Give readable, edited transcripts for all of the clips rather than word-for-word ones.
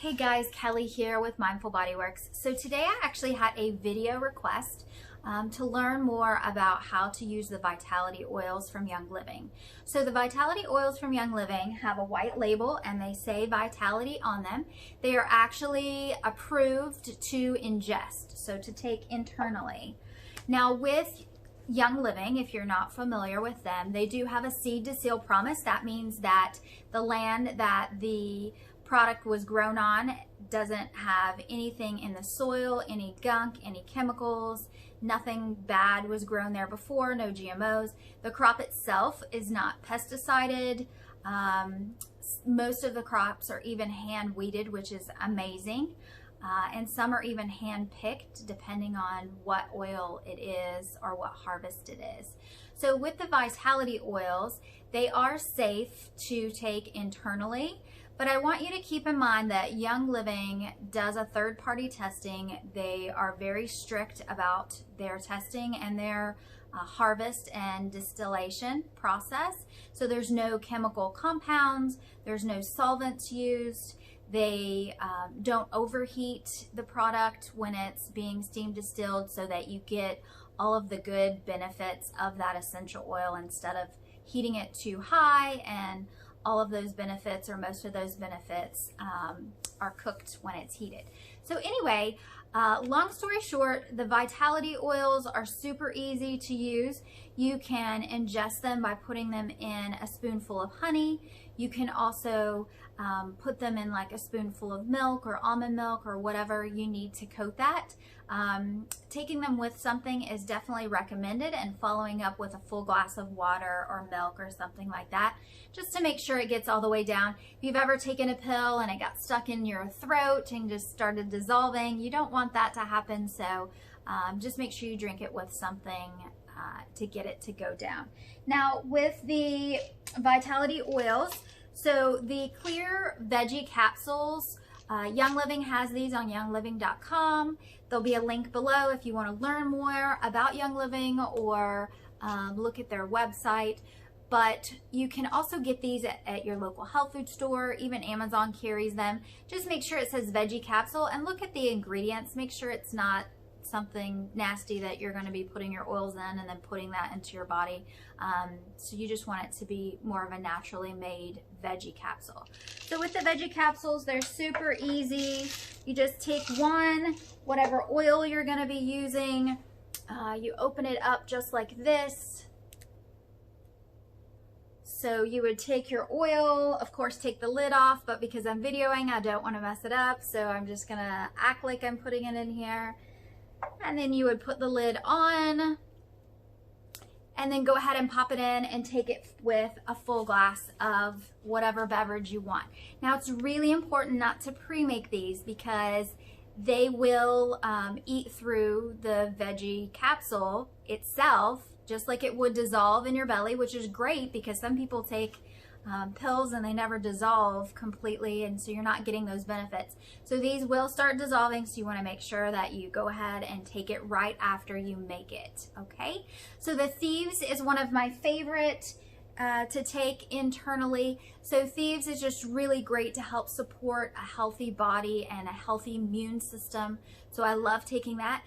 Hey guys, Kelly here with Mindful Bodyworks. So today I actually had a video request to learn more about how to use the Vitality oils from Young Living. So the Vitality oils from Young Living have a white label and they say Vitality on them. They are actually approved to ingest, so to take internally. Now with Young Living, if you're not familiar with them, they do have a seed to seal promise. That means that the land that the product was grown on doesn't have anything in the soil, any gunk, any chemicals, nothing bad was grown there before, no GMOs. The crop itself is not pesticided. Most of the crops are even hand weeded, which is amazing. And some are even hand picked depending on what oil it is or what harvest it is. So with the Vitality oils, they are safe to take internally. But I want you to keep in mind that Young Living does a third-party testing. They are very strict about their testing and their harvest and distillation process. So there's no chemical compounds, there's no solvents used. They don't overheat the product when it's being steam distilled so that you get all of the good benefits of that essential oil instead of heating it too high, and all of those benefits, or most of those benefits, are cooked when it's heated. So anyway, long story short, the Vitality oils are super easy to use. You can ingest them by putting them in a spoonful of honey. You can also put them in like a spoonful of milk or almond milk or whatever you need to coat that. Taking them with something is definitely recommended, and following up with a full glass of water or milk or something like that, just to make sure it gets all the way down. If you've ever taken a pill and it got stuck in your throat and just started dissolving, you don't want that to happen. So just make sure you drink it with something to get it to go down. Now with the Vitality oils, so the clear veggie capsules, Young Living has these on youngliving.com. There'll be a link below if you want to learn more about Young Living or look at their website. But you can also get these at your local health food store. Even Amazon carries them. Just make sure it says veggie capsule and look at the ingredients. Make sure it's not something nasty that you're going to be putting your oils in and then putting that into your body. So you just want it to be more of a naturally made veggie capsule. So with the veggie capsules, they're super easy. You just take one, whatever oil you're going to be using, you open it up just like this. So you would take your oil, of course take the lid off, but because I'm videoing, I don't want to mess it up, so I'm just going to act like I'm putting it in here. And then you would put the lid on and then go ahead and pop it in and take it with a full glass of whatever beverage you want. Now it's really important not to pre-make these because they will eat through the veggie capsule itself, just like it would dissolve in your belly, which is great because some people take pills and they never dissolve completely, and so you're not getting those benefits. So these will start dissolving, so you want to make sure that you go ahead and take it right after you make it, okay? So the Thieves is one of my favorite to take internally. So Thieves is just really great to help support a healthy body and a healthy immune system. So I love taking that.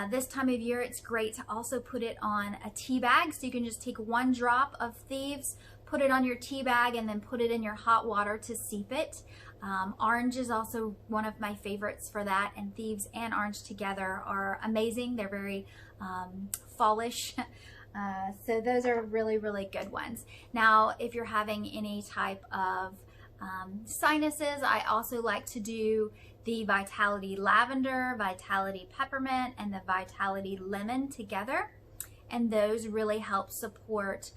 This time of year, it's great to also put it on a tea bag. So you can just take one drop of Thieves, put it on your tea bag, and then put it in your hot water to steep it. Orange is also one of my favorites for that, and Thieves and orange together are amazing. They're very fallish. So those are really, really good ones. Now, if you're having any type of sinuses, I also like to do the Vitality Lavender, Vitality Peppermint, and the Vitality Lemon together. And those really help support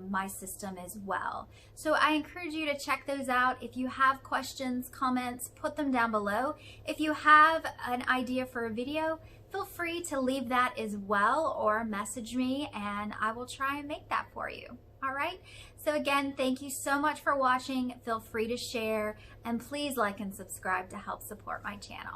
my system as well. So I encourage you to check those out. If you have questions, comments, put them down below. If you have an idea for a video, feel free to leave that as well or message me and I will try and make that for you. All right. So again, thank you so much for watching. Feel free to share and please like and subscribe to help support my channel.